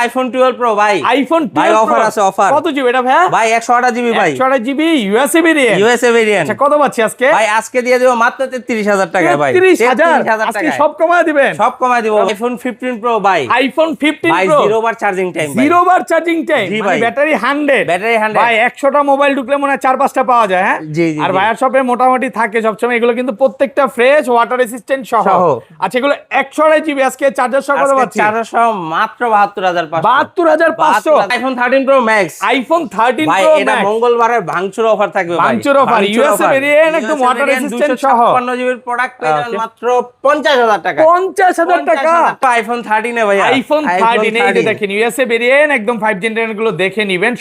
IPhone 12 pro ভাই। IPhone 12 ভাই offer আছে, অফার। কত জিবি এটা ভাই? ভাই 128 জিবি ভাই। 128 GB USA variant. USA variant. আচ্ছা কত পাচ্ছি আজকে? ভাই আজকে দিয়ে দেব মাত্র 33000 টাকায় ভাই। 33000 আজকে সব কমায় দিবেন? সব কমায় দিব। আইফোন 15 প্রো ভাই। আইফোন 15 ভাই প্রো 0 বার চার্জিং টাইম ভাই। 0 বার চার্জিং টাইম মানে ব্যাটারি 100। ব্যাটারি 100 ভাই 100টা মোবাইল ঢুকলে মনে হয় 4-5টা পাওয়া যায়। হ্যাঁ জি জি। আর ভাইয়ার শপে মোটামুটি থাকে সবসময় এগুলো, কিন্তু প্রত্যেকটা ফ্রেশ, ওয়াটার রেসিস্ট্যান্ট সহ। আচ্ছা এগুলো 128 জিবি আজকে চার্জার সহ কত পাচ্ছি? চার্জার সহ মাত্র 72500। 72500। IPhone 13 pro max. আইফোন 13 ভাই প্রো এটা ম্যাক্স মঙ্গলবারের ভাঙচুর অফার থাকবে ভাই। ভাঙচুর অফার ইউএসএ ভেরিয়েন্ট, একদম ওয়াটার রেসিস্ট্যান্ট সহ 256 জিবির প্রোডাক্ট পেয়ে মাত্র 50000 টাকা। 50000 টাকা আইফোন 13 এ ভাই। আইফোন 13 এই যে দেখেন ইউএসএ ভেরিয়েন্ট, একদম 5 জেনারেশন গুলো দেখে নেবেন।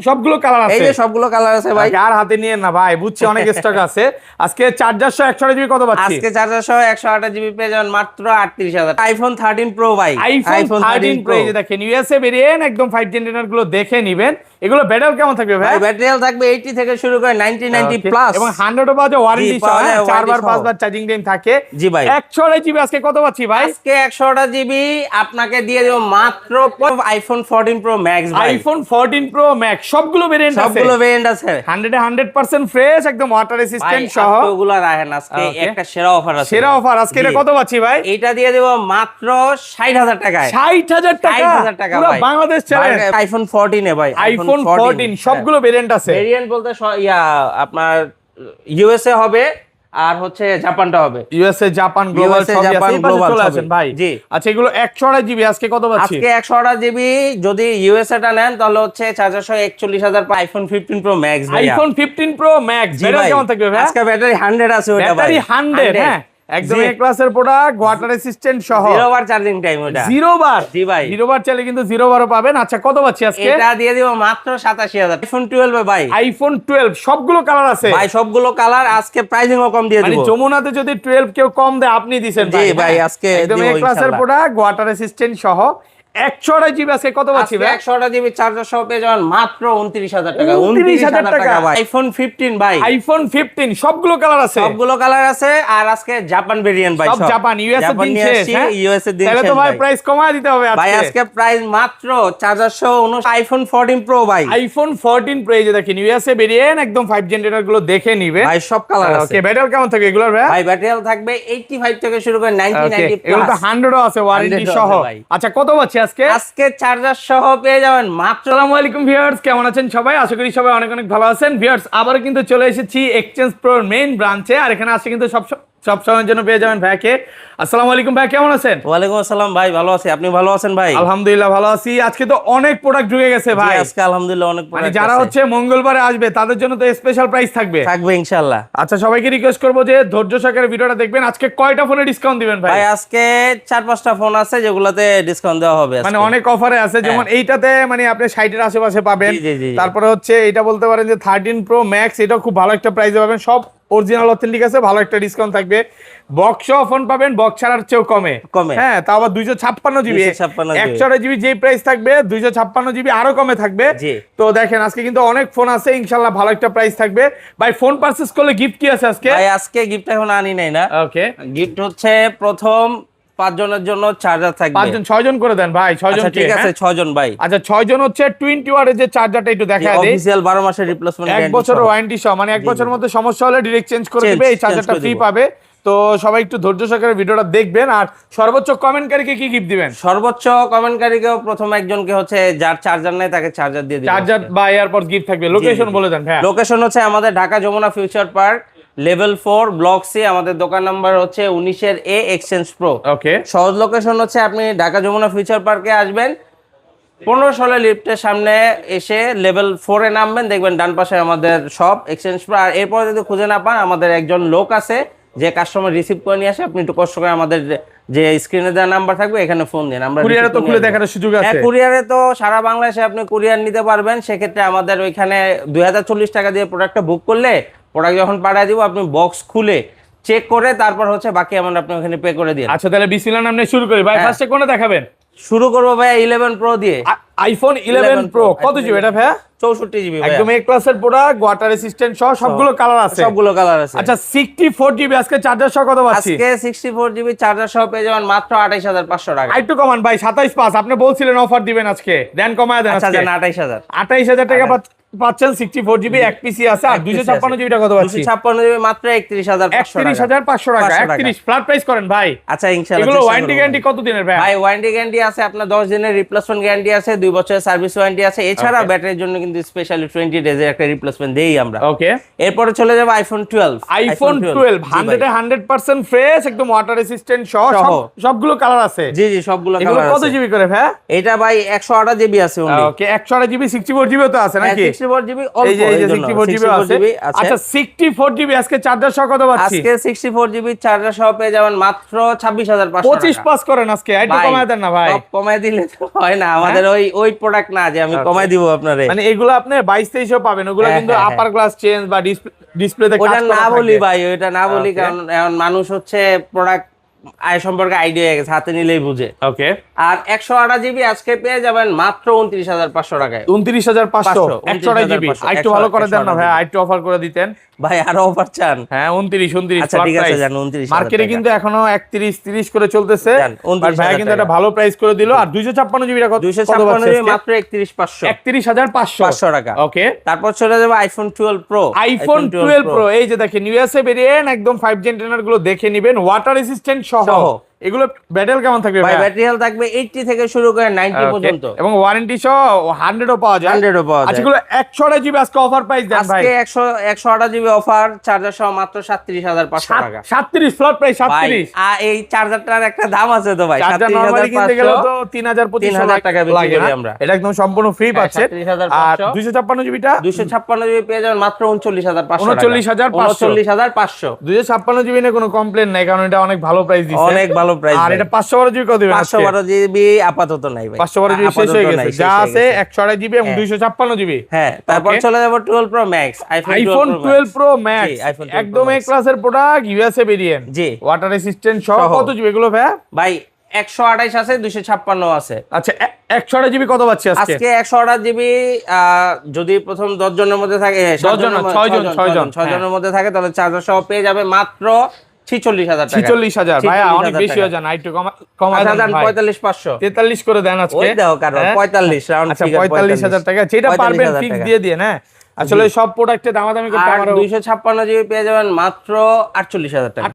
সবগুলো কালার আছে, এই যে সবগুলো কালার আছে ভাই। আর হাতে নিয়ে না ভাই, বুঝছি অনেক স্টক আছে। আজকে চার্জার সহ 128 জিবি কত পাচ্ছি? আজকে চার্জার সহ 128 জিবি পেয়ে যাবেন মাত্র 38000। আইফোন 13 প্রো ভাই। আইফোন 13 প্রো এই যে দেখেন ইউএসএ ভেরিয়েন্ট, একদম 5 জেনারেশন গুলো দেখে নেবেন। এগুলো ব্যাটারি কেমন থাকবে ভাই? ব্যাটারি থাকবে 80 থেকে শুরু করে 90 প্লাস এবং 100 পাওয়া যায় ওয়ারেন্টি সহ। 4 বার 5 বার চার্জিং টাইম থাকে। জি ভাই। 128 জিবি আজকে কত পাচ্ছি ভাই? আজকে 128 জিবি আপনাকে দিয়ে দেব মাত্র আইফোন 14 প্রো ম্যাক্স ভাই। আইফোন 14 প্রো ম্যাক্স সবগুলো ভেরিয়েন্ট আছে, সবগুলো ভেরিয়েন্ট আছে। 100% ফ্রেশ, একদম ওয়াটার রেসিস্ট্যান্ট সহ। ওগুলো রাখেন আজকে একটা সেরা অফার আছে। সেরা অফার আজকে এটা কত পাচ্ছি ভাই? এটা দিয়ে দেব মাত্র 60000 টাকায়। 60000 টাকা। 60000 টাকা পুরো ভাই। বাংলাদেশ চ্যালেঞ্জ। আইফোন 14 এ ভাই। আইফোন 14 সবগুলো ভেরিয়েন্ট আছে। ভেরিয়েন্ট বলতে আপনার ইউএসএ হবে আর হচ্ছে জাপানটা হবে। ইউএসএ জাপান গ্লোবাল সবই আছে। এই পাশে চলে আসেন ভাই। জি। আচ্ছা এগুলো 128 জিবি আজকে কত পাচ্ছি? আজকে 128 জিবি যদি ইউএসএ টা নেন তাহলে হচ্ছে চার্জার সহ 41000 আইফোন 15 প্রো ম্যাক্স ভাই। আইফোন 15 প্রো ম্যাক্স ব্যাটারি কেমন থাকবে ভাই? আজকে ব্যাটারি 100 আছে ওটা ভাই। ব্যাটারি 100 হ্যাঁ, একদম এ ক্লাসের প্রোডাক্ট, ওয়াটার রেসিস্ট্যান্ট সহ। 0 বার চার্জিং টাইম ওটা। 0 বার? জি ভাই। 0 বার চাইলে কিন্তু 0 বারও পাবেন। আচ্ছা কত পাচ্ছি আজকে? এটা দিয়ে দিব মাত্র 87000। আইফোন 12 ভাই। আইফোন 12 সবগুলো কালার আছে ভাই, সবগুলো কালার। আজকে প্রাইসিংও কম দিয়ে দিব। মানে যমুনাতে যদি 12 কেউ কম দেয় আপনি দিবেন ভাই। জি ভাই, আজকে একদম দিব এ ক্লাসের ইনশাআল্লাহ। প্রোডাক্ট, ওয়াটার রেসিস্ট্যান্ট সহ। 128 জিবি আজকে কত পাচ্ছি ভাই? 128 জিবি চার্জার সহ পেয়ে যাবেন মাত্র 29000 টাকা। 29000 টাকা ভাই। আইফোন 15 ভাই। আইফোন 15 সবগুলো কালার আছে। সবগুলো কালার আছে। আর আজকে জাপান ভেরিয়েন্ট ভাই। সব জাপান, ইউএসএ দিন শেষ। হ্যাঁ ইউএসএ দিন শেষ। তাহলে তো ভাই প্রাইস কমায় দিতে হবে আজকে। ভাই আজকে প্রাইস মাত্র চার্জার সহ আইফোন 14 প্রো ভাই। আইফোন 14 প্রো এই যে দেখেন ইউএসএ ভেরিয়েন্ট, একদম 5 জেনারেটর গুলো দেখে নিবেন ভাই। সব কালার আছে। ওকে ব্যাটারি কেমন থাকবে এগুলোর ভাই? ভাই ব্যাটারি থাকবে 85 থেকে শুরু করে 90 এগুলো তো 100 ও আছে ওয়ারেন্টি 100 সহ। আছে ভাই। আচ্ছা কত পাচ্ছি আজকে? আজকে চার্জার সহ পেয়ে যাবেন মাত্র। আসসালামু আলাইকুম ভিউয়ার্স, কেমন আছেন সবাই? আশা করি সবাই অনেক অনেক ভালো আছেন। ভিউয়ার্স আবারও কিন্তু চলে এসেছি এক্সচেঞ্জ প্রোর মেইন ব্রাঞ্চে, আর এখানে আসছে কিন্তু সব সময়ের জন্য পেয়ে যাবেন ভাইকে। আসসালামু আলাইকুম ভাই, কেমন আছেন? ওয়ালাইকুম আসসালাম ভাই, ভালো আছি। আপনি ভালো আছেন ভাই? আলহামদুলিল্লাহ ভালো আছি। আজকে তো অনেক প্রোডাক্ট ঢুকে গেছে ভাই। আজকে আলহামদুলিল্লাহ অনেক মানে প্রোডাক্ট যারা হচ্ছে মঙ্গলবারে আসবে তাদের জন্য তো স্পেশাল প্রাইস থাকবে ইনশাআল্লাহ। আচ্ছা সবাইকে রিকোয়েস্ট করবো যে ধৈর্য সহকারে ভিডিওটা দেখবেন। আজকে কয়টা ফোনে ডিসকাউন্ট দিবেন ভাই? ভাই আজকে 4-5টা ফোন আছে যেগুলোতে ডিসকাউন্ট দেওয়া হবে। মানে অনেক অফারে আছে, যেমন এইটাতে মানে আপনি 60 এর আশেপাশে পাবেন। তারপরে হচ্ছে এটা বলতে পারেন যে 13 প্রো ম্যাক্স, এটা খুব ভালো একটা প্রাইসে পাবেন। সব অরিজিনাল অথেন্টিক আছে, ভালো একটা ডিসকাউন্ট থাকবে। বক্স ফোন পাবেন বক্স ছাড়ার চেয়েও কমে। হ্যাঁ তাও আবার 256 জিবি। 128 জিবি যেই প্রাইস থাকবে 256 জিবি আরো কমে থাকবে। তো দেখেন আজকে কিন্তু অনেক ফোন আছে, ইনশাআল্লাহ ভালো একটা প্রাইস থাকবে। ভাই ফোন পারচেজ করলে গিফট কি আছে আজকে? ভাই আজকে গিফট এখন আনি নাই না। ওকে, গিফট হচ্ছে প্রথম 5 জনের জন্য চার্জার থাকবে। 5 জন 6 জন করে দেন ভাই। 6 জন ঠিক আছে, 6 জন ভাই। আচ্ছা 6 জন হচ্ছে 20 ওয়াটের যে চার্জারটা একটু দেখায় দেই। অফিশিয়াল 12 মাসের রিপ্লেসমেন্ট গ্যারান্টি, 1 বছরের ওয়ারেন্টি সহ, মানে 1 বছরের মধ্যে সমস্যা হলে ডাইরেক্ট চেঞ্জ করে দিবে। এই চার্জারটা ফ্রি পাবে। তো সবাই একটু ধৈর্য সহকারে ভিডিওটা দেখবেন। আর সর্বোচ্চ কমেন্টকারীকে কি গিফট দিবেন? সর্বোচ্চ কমেন্টকারীকে প্রথম একজনকে হচ্ছে যার চার্জার নাই তাকে চার্জার দিয়ে দিবেন। চার্জার বা এয়ারপডস গিফট থাকবে। লোকেশন বলে দেন ভাই। লোকেশন হচ্ছে আমাদের Dhaka Jamuna future park, level 4 block C. আমাদের দোকান নাম্বার হচ্ছে 19 এর এ এক্সচেঞ্জ প্রো। ওকে, সহজ লোকেশন হচ্ছে আপনি ঢাকা যমুনা ফিউচার পার্কে আসবেন, 15 লিফটের সামনে এসে লেভেল 4 এ নামবেন, দেখবেন ডান পাশে আমাদের সব এক্সচেঞ্জ প্রো। আর এরপর যদি খুঁজে না পান, আমাদের একজন লোক আছে যে কাস্টমার রিসিভ করে নিয়ে আসে। আপনি একটু কষ্ট করে আমাদের যে স্ক্রিনে দেওয়া নাম্বার থাকবে এখানে ফোন দিন। আমরা কুরিয়ারে তো খুলে দেখার সুযোগ আছে। হ্যাঁ, কুরিয়ারে তো সারা বাংলাদেশে আপনি কুরিয়ার নিতে পারবেন। সেক্ষেত্রে আমাদের ওইখানে 2040 টাকা দিয়ে প্রোডাক্টটা বুক করলে প্রোডাক্ট যখন পাঠিয়ে দিব, আপনি বক্স খুলে চেক করে তারপর হচ্ছে বাকি অ্যামাউন্ট আপনি ওখানে পে করে দিন। আচ্ছা তাহলে বিসমিল্লাহ নামে শুরু করি ভাই। ফার্স্টে কোনটা দেখাবেন? শুরু করবো ভাই 11 প্রো দিয়ে। আইফোন 11 প্রো কত জিবি এটা ভাই? 64 জিবি একদম এ ক্লাসের প্রোডাক্ট, ওয়াটার রেসিস্ট্যান্ট সহ সবগুলো কালার আছে। সবগুলো কালার আছে। আচ্ছা 64 জিবি আজকে চার্জার সহ কত পাচ্ছি? আজকে 64 জিবি চার্জার সহ পেয়ে যাবেন মাত্র 28500 টাকা। একটু কমান ভাই, 27 পাস আপনি বলছিলেন অফার দিবেন আজকে, দেন কমায় দেন আচ্ছা আজকে। দেন 28000। 28000 টাকা পাচ্ছেন 64 জিবি এক পিসি আছে। আর 256 জিবিটা কত পাচ্ছি? 256 জিবি মাত্র 31500 টাকা। 31500 টাকা। 31 ফ্ল্যাট প্রাইস করেন ভাই। আচ্ছা ইনশাআল্লাহ। এগুলো ওয়ারেন্টি গ্যারান্টি কত দিনের ভাই? ভাই ওয়ারেন্টি গ্যারান্টি আছে আপনার 10 দিনের রিপ্লেসমেন্ট গ্যারান্টি আছে, 2 বছরের সার্ভিস ওয়ারেন্টি আছে। এছাড়া ব্যাটারির জন্য কিন্তু স্পেশালি 20 ডেজের একটা রিপ্লেসমেন্ট দেই আমরা। ওকে, এরপরে চলে যাব আইফোন 12। আইফোন 12 100% ফ্রেশ, একদম ওয়াটার রেসিস্ট্যান্ট সহ সবগুলো কালার আছে। জি জি সবগুলো কালার আছে। কত জিবি করে ভাই? এটা ভাই 128 জিবি আছে only। ওকে 128 জিবি 64 জিবি তো আছে নাকি? 64 জিবি অল্প, এই যে 64 জিবি আছে। আচ্ছা 64 জিবি আজকে চার্জার সহ কত পাচ্ছি? আজকে 64 জিবি চার্জার সহ পেয়ে যাবেন মাত্র 26500 টাকা। 25 পাস করেন আজকে, একটু কমায় দেন না ভাই। কমায় দিলে তো হয় না, আমাদের ওই প্রোডাক্ট না যে আমি কমায় দিব আপনারে। মানে এগুলো আপনি 22-23 পাবেন, ওগুলো কিন্তু আপার গ্লাস চেঞ্জ বা ডিসপ্লেতে কাজ করা ওটা না বলি ভাই, ওটা না বলি কারণ এখন মানুষ হচ্ছে প্রোডাক্ট সম্পর্কে আইডিয়া হয়ে গেছে, হাতে নিলেই বুঝে। ওকে, আর 128 জিবি আজকে পেয়ে যাবেন মাত্র 29500 টাকায়। 29500 128 জিবি। একটু ভালো করে দেন না ভাই, একটু অফার করে দিতেন ভাই। আরো অফার চান? হ্যাঁ 29 আচ্ছা ঠিক আছে জান 29। মার্কেটে কিন্তু এখনো 31-30 করে চলতেছে, বাট ভাই কিন্তু এটা ভালো প্রাইস করে দিল। আর 256 জিবিটা কত? 256 জিবি মাত্র 31500। 31500 টাকা। ওকে, তারপর চলে যাবে আইফোন 12 প্রো। আইফোন 12 প্রো এই যে দেখেন ইউএসএ ভেরিয়েন্ট, একদম 5 জেন টেনার গুলো দেখে নেবেন, ওয়াটার রেসিস্ট্যান্ট সহ। এগুলো ব্যাটারি কেমন থাকবে ভাই? ব্যাটারি হেলথ থাকবে 80 থেকে শুরু করে 90 পর্যন্ত, এবং ওয়ারেন্টি সহ 100 ও পাওয়া যায়। 100 ও পাওয়া যায়। আচ্ছা এগুলো 128 জিবি আজকে অফার প্রাইস দেন ভাই। আজকে 128 জিবি অফার, চার্জার সহ মাত্র 37500 টাকা। 37 ফ্ল্যাট প্রাইস 37। এই চার্জারটার একটা দাম আছে তো ভাই, চার্জার নরমালি কিনতে গেলে তো 3000-2500 টাকা বিক্রি করি আমরা। এটা একদম সম্পূর্ণ ফ্রি পাচ্ছেন। আর 256 জিবিটা 256 জিবি পেয়ে যাবেন মাত্র 39500 টাকা। 39500। 256 জিবি নিয়ে কোনো কমপ্লেন নাই, কারণ এটা অনেক ভালো প্রাইস দিচ্ছে, অনেক ভালো প্রাইস। আর এটা 512 জিবি কত দিবেন? 512 জিবি আপাতত নাই ভাই। 512 জিবি শেষ হয়ে গেছে, যা আছে 128 জিবি এবং 256 জিবি। হ্যাঁ, তারপর চলে যাব 12 pro max. IPhone 12 pro max একদম এ ক্লাসের প্রোডাক্ট, ইউএসএ ভেরিয়েন্ট, জি ওয়াটার রেসিস্ট্যান্ট সহ। কত জিবি এগুলো ভাই? ভাই 128 আছে, 256 আছে। আচ্ছা 128 জিবি কত পাচ্ছি আজকে? আজকে 128 জিবি যদি প্রথম 10 জনের মধ্যে থাকে, 6 জনের মধ্যে থাকে, তাহলে চার্জার সহ পেয়ে যাবে মাত্র 46000 টাকা। 46000 ভাই অনেক বেশি হয়ে যায় না, একটু কমায় দেন ভাই। 45500 43 করে দেন আজকে। ওই দাও কারণ 45 রাউন্ড ফিগার। আচ্ছা 45000 টাকা যেটা পারবেন ফিক্স দিয়ে দিয়ে না। আসলে সব প্রোডাক্টে দামাদামি করতে আমারও 256 জিবি পেয়ে যাবেন মাত্র 48000 টাকা।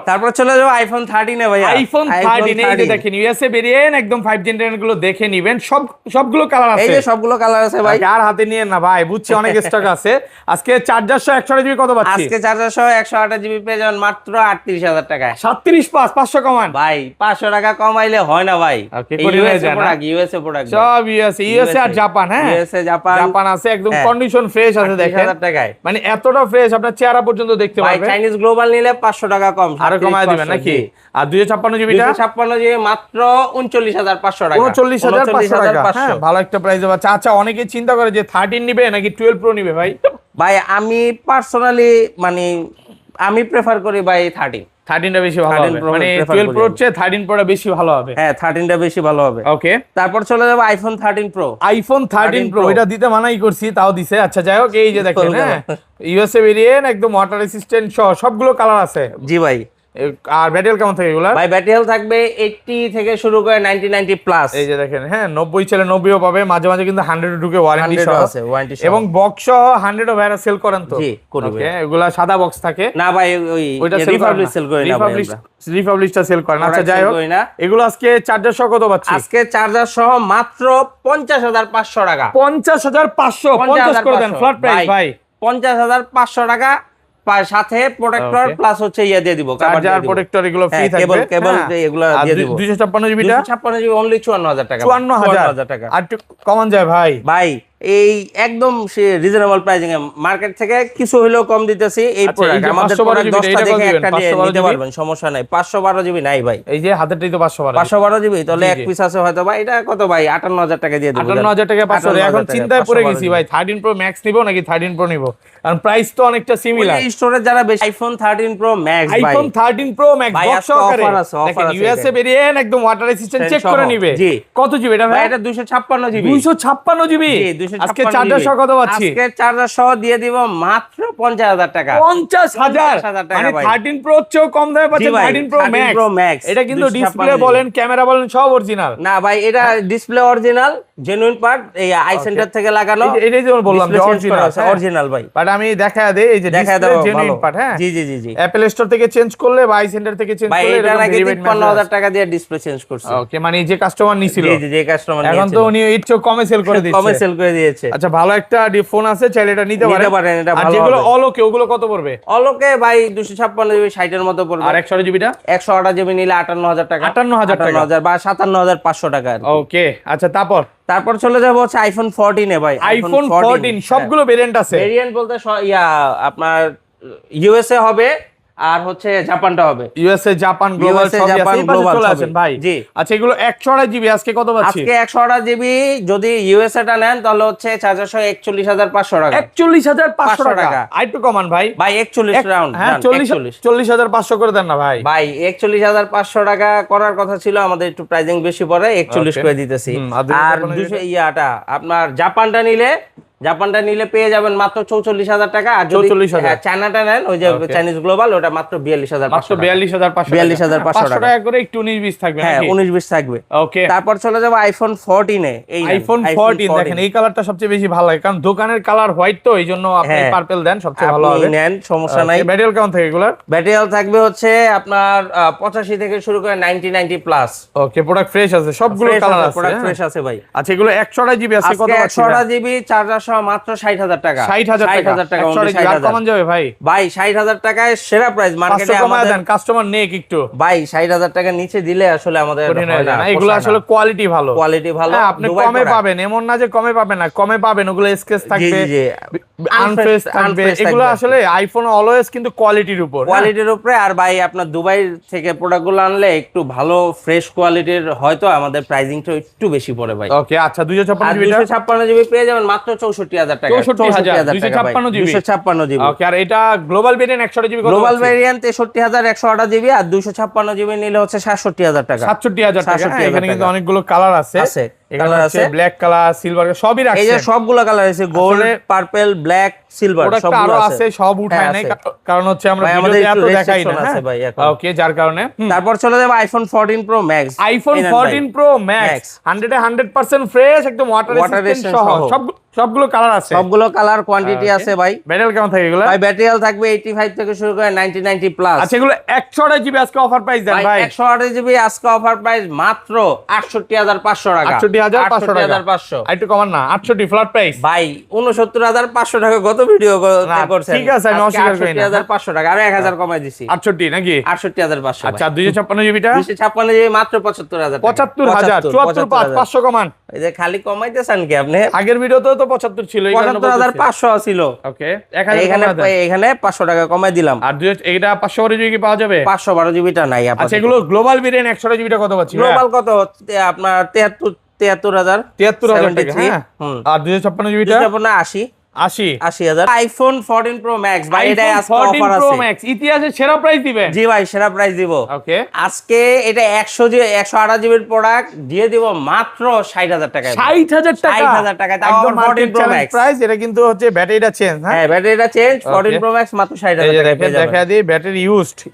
তারপর চলে যাবো আইফোন 13 এ ভাই। আইফোন 13 এই যে দেখেন ইউএসএ ভেরিয়েন্ট, একদম 5 জেন টেন গুলো দেখে নেবেন, সবগুলো কালার আছে। এই যে সবগুলো কালার আছে ভাই, আর হাতে নিয়ে না ভাই, বুঝছি অনেক স্টক আছে। আজকে চার্জার সহ 128 জিবি কত পাচ্ছি? আজকে চার্জার সহ 128 জিবি পেয়ে যাবেন মাত্র 38000 টাকায়। 37 পাস 500 কমান ভাই, 500 টাকা কমাইলে হয় না ভাই। ইউএসএ প্রোডাক্ট সব ইউএসএ আর জাপান। হ্যাঁ ইউএসএ জাপান আছে, একদম কন্ডিশন ফ্রেশ আছে দেখেন। মানে এতটা ফ্রেশ আপনার চেহারা পর্যন্ত দেখতে পারবেন। চাইনিজ গ্লোবাল নিলে 500 টাকা কম, আরো কমায় দিবেন নাকি? আর 256 জিবিটা 256 জিবি মাত্র 39500 টাকা। 39500 টাকা। হ্যাঁ ভালো একটা প্রাইস হবে। আচ্ছা অনেকে চিন্তা করে যে 13 নিবে নাকি 12 প্রো নিবে ভাই। ভাই আমি পার্সোনালি মানে আমি প্রেফার করি ভাই 13 টা বেশি ভালো হবে, মানে 12 প্রো চেয়ে 13 প্রোটা বেশি ভালো হবে। হ্যাঁ 13 টা বেশি ভালো হবে। ওকে, তারপর চলে যাব আইফোন 13 প্রো। আইফোন 13 প্রো এটা দিতে মানাই করছি, তাও দিছে। আচ্ছা যাই হোক, এই যে দেখেন হ্যাঁ ইউএসএ ভেরিয়েন্ট, একদম ওয়াটার রেসিস্ট্যান্ট সহ সবগুলো কালার আছে। জি ভাই। আর ব্যাটারি কেমন থাকে এগুলা? ভাই ব্যাটারি হেলথ থাকবে 80 থেকে শুরু করে 90 প্লাস। এই যে দেখেন হ্যাঁ 90 চলে 90 ও পাবে, মাঝে মাঝে কিন্তু 100 ঢুকে ওয়ারেন্টি সহ আছে, এবং বক্স সহ 100 ও ভাইরা সেল করেন তো? জি করি। ওকে, এগুলা সাদা বক্স থাকে না ভাই, ওইটা রিপাবলিক সেল করে না ভাই, রিপাবলিকটা সেল করেন। আচ্ছা যাই হোক, এগুলো আজকে চার্জার সহ কত পাচ্ছি? আজকে চার্জার সহ মাত্র 50500 টাকা। 50500 50 করে দেন ফ্ল্যাট প্রাইস ভাই। 50500 টাকা সাথে প্রোটেক্টর প্লাস হচ্ছে ইয়া দিয়ে দিব, চার্জার প্রোটেক্টর এগুলো ফ্রি থাকবে, কেবল এগুলো দিয়ে দিব। 256 জিবিটা 256 জিবি অনলি 54000 টাকা। 54000 টাকা। আর একটু কমন যায় ভাই। ভাই এই একদম রিজনেবল প্রাইসিং এ মার্কেট থেকে কিছু হলেও কম দিতেছি। এই প্রোডাক্ট আমাদের প্রোডাক্ট 10টা দেখে একটা নিতে পারবেন, সমস্যা নাই। 512 জিবি নাই ভাই, এই যে হাতেরটাই তো 512 জিবি, তাহলে এক পিস আছে হয়তো ভাই। এটা কত ভাই? 58000 টাকা দিয়ে দেব। 58000 টাকা 500। এখন চিন্তায় পড়ে গেছি ভাই 13 প্রো ম্যাক্স নিব নাকি 13 প্রো নিব, কারণ প্রাইস তো অনেকটা সিমিলার। এই স্টোরেজ যারা বেশি আইফোন 13 প্রো ম্যাক্স ভাই, আইফোন 13 প্রো ম্যাক্স বক্স সহকারে দেখেন ইউএসএ ভেরিয়েন্ট একদম ওয়াটার রেজিস্ট্যান্ট চেক করে নিবে। কত জিবি এটা ভাই? এটা 256 জিবি। 256 জিবি। আজকে চার্জার সহ কত পাচ্ছি? আজকে চার্জার সহ দিয়ে দিব মাত্র 50000 টাকা। 50000 মানে 13 প্রো চেয়েও কম দামে পাচ্ছেন 13 প্রো ম্যাক্স। এটা কিন্তু ডিসপ্লে বলেন ক্যামেরা বলেন সব অরিজিনাল না ভাই, এটা ডিসপ্লে অরিজিনাল জেনুইন পার্ট, এই আই সেন্টার থেকে লাগানো। এটাই যেমন বললাম যে অরিজিনাল ভাই। বাট আমি দেখায় দেই এই যে ডিসপ্লে জেনুইন পার্ট। হ্যাঁ জি জি জি জি। অ্যাপল স্টোর থেকে চেঞ্জ করলে বা আই সেন্টার থেকে চেঞ্জ করলে এটা নাকি 55000 টাকা দিয়ে ডিসপ্লে চেঞ্জ করছে। ওকে, মানে যে কাস্টমার নিছিল, জি জি, যে কাস্টমার নিয়েছিল, এখন তো উনি ইচ্ছা কমে সেল করে দিচ্ছে, কমে সেল করে দিয়েছে। আচ্ছা, ভালো একটা ফোন আছে, চাইলে এটা নিতে পারেন। এটা আর ভালো। যেগুলো অলোকে ওগুলো কত পড়বে? অলোকে ভাই 256 জিবি 60 এর মতো পড়বে। আর 128 জিবিটা 128 জিবি নিলে 58000 টাকা। 58000 টাকা বা 57500 টাকা। ওকে, আচ্ছা তারপর চলে যাব হচ্ছে আইফোন 14 এ ভাই। আইফোন 14 সবগুলো ভেরিয়েন্ট আছে। ভেরিয়েন্ট বলতে আপনার ইউএসএ হবে আর হচ্ছে জাপানটা হবে। ইউএসএ জাপান গ্লোবাল সবই আছে। চলে আসেন ভাই। জি, আচ্ছা এগুলো 128 জিবি আজকে কত পাচ্ছি? আজকে 128 জিবি যদি ইউএসএ টা নেন তাহলে হচ্ছে চার্জার সহ 41500 টাকা। 41500 টাকা আইটু কমান ভাই। ভাই 41 রাউন্ড। হ্যাঁ 40500 করে দেন না ভাই। ভাই 41500 টাকা করার কথা ছিল, আমাদের একটু প্রাইসিং বেশি পড়ে 41 করে দিতেছি। আর 200 আপনার জাপানটা নিলে পেয়ে যাবেন মাত্র 44000 টাকা। আর যদি চায়নাটা নেন, ওই যে চাইনিজ গ্লোবাল, ওটা মাত্র 42500 টাকা করে, একটু 19-20 থাকবে। হ্যাঁ 19-20 থাকবে। ওকে, তারপর চলে যাব আইফোন 14 এ। এই আইফোন 14 দেখেন, এই কালারটা সবচেয়ে বেশি ভালো লাগে, কারণ দোকানের কালার হোয়াইট, তো এইজন্য আপনি পার্পল দেন, সবচেয়ে ভালো হবে। নেন, সমস্যা নাই। ব্যাটারি কেমন থাকে এগুলার? ব্যাটারি থাকবে হচ্ছে আপনার 85 থেকে শুরু করে 90 প্লাস। ওকে, প্রোডাক্ট ফ্রেশ আছে, সবগুলো কালার আছে, প্রোডাক্ট ফ্রেশ আছে ভাই। আচ্ছা, এগুলো 128 জিবি আছে কত? 128 জিবি চার্জার সহ মাত্র 60000 টাকা। 60000 টাকা কমান যাবে ভাই। ভাই 60000 টাকায় সেরা প্রাইস মার্কেটে আমাদের। কাস্টমার নেক একটু ভাই 60000 টাকা নিচে দিলে আসলে আমাদের হয় না। এগুলো আসলে কোয়ালিটি ভালো। আপনি কমে পাবেন এমন না যে কমে পাবেন না, কমে পাবেন। ওগুলো স্কেচ থাকবে, আনফ্রেশ থাকবে। এগুলো আসলে আইফোন অলওয়েজ কিন্তু কোয়ালিটির উপরে। আর ভাই আপনার দুবাই থেকে প্রোডাক্টগুলো আনলে একটু ভালো ফ্রেশ কোয়ালিটির, হয়তো আমাদের প্রাইসিংটা একটু বেশি পড়ে ভাই। ওকে, আচ্ছা 256 জিবি পেয়ে যাবেন মাত্র 64000 টাকা। 256 জিবি। ওকে, আর এটা global variant 128 GB. Global variant 63128 GB, আর 256 জিবি নিলে হচ্ছে 67000 টাকা। 67000 টাকা। এখানে কিন্তু অনেকগুলো কালার আছে। কালার আছে, ব্ল্যাক কালার, সিলভার, সবই রাখছে। এই যে সবগুলো কালার আছে, গোল্ড, পার্পল, ব্ল্যাক, সিলভার, সবগুলো আছে। সব উঠায় নাই, কারণ হচ্ছে আমরা ভিডিওতে এত দেখাই না ভাই এখন। ওকে, যার কারণে তারপর চলে যাব iPhone 14 pro max. IPhone 14 pro max 100% fresh, একদম ওয়াটার রেজিস্ট্যান্ট সহ সবগুলো কালার আছে, সবগুলো কালার কোয়ান্টিটি আছে ভাই। ব্যাটারি কেমন থাকে এগুলো? ভাই ব্যাটারি থাকবে 85 থেকে শুরু করে 90 প্লাস। আচ্ছা, এগুলো 128 জিবি আজকে অফার প্রাইস দেন ভাই। 128 জিবি আজকে অফার প্রাইস মাত্র 68500 টাকা। 68500 একটু কমান না, 68 ফ্ল্যাট প্রাইস ভাই। 69500 টাকা গত ভিডিও করছেন। ঠিক আছে, আমি অস্বীকার করি না। 68500 টাকা, আর 1000 কমাই দিছি। 68 নাকি? 68500। আচ্ছা, 256 জিবিটা? 256 জিবি মাত্র 75000 টাকা। 75000 74 500 কমান। এই যে খালি কমাইতেছেন কি আপনি? আগের ভিডিওতেও তো 75 ছিল, 75500 ছিল। ওকে, এখানে 500 টাকা কমাই দিলাম। আর এটা 512 জিবি কি পাওয়া যাবে? 512 জিবিটা নাই আপনার। আচ্ছা, এগুলো গ্লোবাল ভেরিয়েন্ট 128 জিবিটা কত পাচ্ছি? গ্লোবাল কত আপনার 73000 টাকা। হ্যাঁ, আর 256 জিবিটা 80000। আইফোন 14 প্রো ম্যাক্স ভাই, এটা আজকে অফার আছে। প্রো ম্যাক্স ইতিহাসে সেরা প্রাইস দিবেন। জি ভাই, সেরা প্রাইস দিব। ওকে, আজকে এটা 128 জিবির প্রোডাক্ট দিয়ে দিব মাত্র 60000 টাকায়। 60000 টাকা, 60000 টাকায়। তাও 14 প্রো ম্যাক্স প্রাইস। এটা কিন্তু হচ্ছে ব্যাটারিটা চেঞ্জ। হ্যাঁ, ব্যাটারিটা চেঞ্জ। 14 প্রো ম্যাক্স মাত্র 60000 টাকায় পেয়ে যাবেন। দেখা দিই ব্যাটারি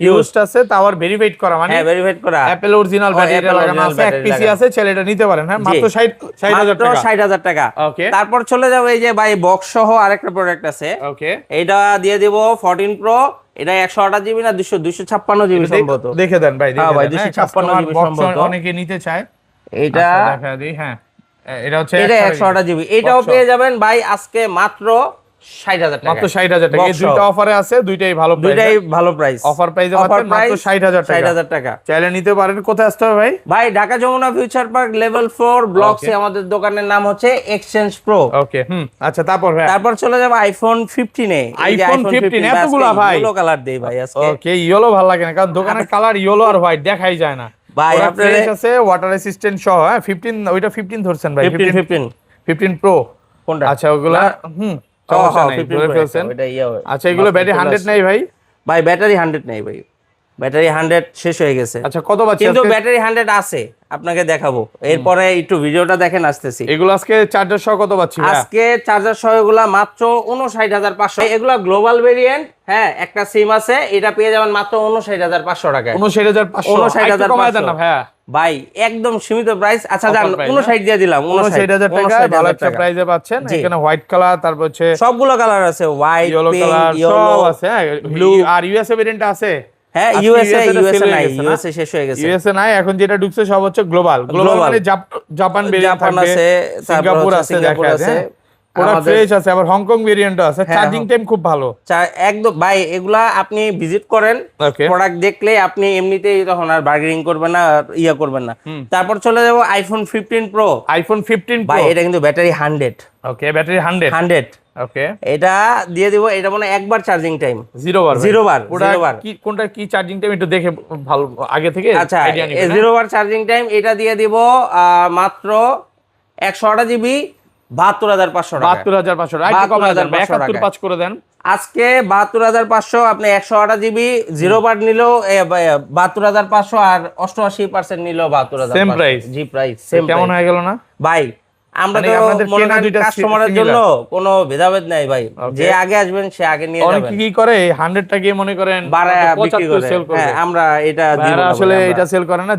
ইউজড আছে, তাও আর ভেরিফাইড করা, মানে হ্যাঁ ভেরিফাইড করা, অ্যাপল অরিজিনাল ব্যাটারি লাগানো আছে। এক পিসি আছে, ছেলে এটা নিতে পারেন। হ্যাঁ, মাত্র 60000 টাকা। 60000 টাকা। ওকে, তারপর চলে যাব এই যে ভাই বক্স সহ আরেকটা প্রোডাক্ট আছে। ওকে, এটা দিয়ে দিব 14 প্রো। এটা 128 জিবি না 256 জিবি সম্ভবত। দেখে দেন ভাই, হ্যাঁ ভাই, 256 জিবি সম্ভবত। অনেকে নিতে চায় এটা। দেখা দিই। হ্যাঁ, এটা হচ্ছে 128 জিবি। এটাও পেয়ে যাবেন ভাই আজকে মাত্র 60,000 টাকা, মাত্র 60,000 টাকা। এই দুইটা অফারে আছে, দুইটাই ভালো প্রাইস, দুইটাই ভালো প্রাইস। অফার প্রাইসে পাচ্ছেন মাত্র 60,000 টাকা। 60,000 টাকা চাইলে নিতে পারেন। কোথায় আসতে হবে ভাই? ভাই Dhaka Jamuna future park level 4 block C, আমাদের দোকানের নাম হচ্ছে এক্সচেঞ্জ প্রো। ওকে, আচ্ছা, তারপর ভাই? তারপর চলে যাব আইফোন 15 এ। আইফোন 15 এতগুলা ভাই? ইয়েলো কালার দেই ভাই আজকে। ওকে, ইয়েলো ভালো লাগে না, কারণ দোকানের কালার ইয়েলো আর হোয়াইট দেখাই যায় না ভাই। আপনার আছে ওয়াটার রেসিস্ট্যান্ট সহ। হ্যাঁ 15, ওইটা 15 ধরছেন ভাই? 15 প্রো কোনটা? আচ্ছা, ওগুলা সমস্যা নাই, ধরে ফেলছেন। আচ্ছা, এগুলো ব্যাটারি 100 নাই ভাই? ভাই ব্যাটারি 100 নাই ভাই, ব্যাটারি 100 শেষ হয়ে গেছে। আচ্ছা, কত পাচ্ছেন? কিন্তু ব্যাটারি 100 আছে, আপনাকে দেখাবো এরপরে, একটু ভিডিওটা দেখেন, আসতেছি। এগুলো আজকে চার্জার সহ কত পাচ্ছি? আজকে চার্জার সহ এগুলা মাত্র 59,500। এগুলা গ্লোবাল ভেরিয়েন্ট। হ্যাঁ, একটা সিম আছে, এটা পেয়ে যাবেন মাত্র 59,500 টাকায়। 59,500 কমায় দেন না ভাইয়া ভাই, একদম সীমিত প্রাইস। আচ্ছা জান, 59 দিয়ে দিলাম, 59,000 টাকা ভালো একটা প্রাইসে পাচ্ছেন। এখানে হোয়াইট কালার, তারপর হচ্ছে সবগুলো কালার আছে, হোয়াইট, ইয়েলো কালার সব আছে। ব্লু আর ইউএসএ ভেরিয়েন্ট আছে। হ্যাঁ, ইউএসএ নাই, ইউএসএ শেষ হয়ে গেছে। ইউএসএ নাই, এখন যেটা ঢুকছে সব হচ্ছে গ্লোবাল মানে জাপান ভেরিয়েন্ট থাকবে, সিঙ্গাপুর আছে, দেখা আছে, পুরো ফ্রেশ আছে, আবার হংকং ভেরিয়েন্ট আছে। চার্জিং টাইম খুব ভালো একদম ভাই। এগুলা আপনি ভিজিট করেন, প্রোডাক্ট দেখলে আপনি এমনিতেই তখন আর বার্গেনিং করবেন না, ইয়া করবেন না। তারপর চলে যাব আইফোন 15 প্রো। আইফোন 15 ভাই, এটা কিন্তু ব্যাটারি 100। ওকে, ব্যাটারি 100। ওকে, এটা দিয়ে দিব। এটা মানে একবার চার্জিং টাইম, 0 বার। কি কোনটা কি চার্জিং টাইম একটু দেখে ভালো আগে থেকে আচ্ছা, 0 বার চার্জিং টাইম। এটা দিয়ে দিব মাত্র 108 জিবি, 72,500 টাকা। 72,500 টাকা, একটু কমায় দেন, 71,500 করে দেন আজকে। 72,500 আপনি 108 জিবি 0 বার নিলেও 72,500, আর 88% নিলেও 72,500। Same price. জি, প্রাইস সেম। কেমন হয়ে গেল না ভাই? আমরা তো মনে করেন কাস্টমারের জন্য কোনো ভেদাভেদ নাই ভাই, যে আগে আসবেন সে আগে নিয়ে যাবেন। অনেকে কি করে 100 টাকা মনে করেন বাড়ায় বিক্রি করে। সেল করে। হ্যাঁ, আমরা এটা আসলে এটা সেল করে না।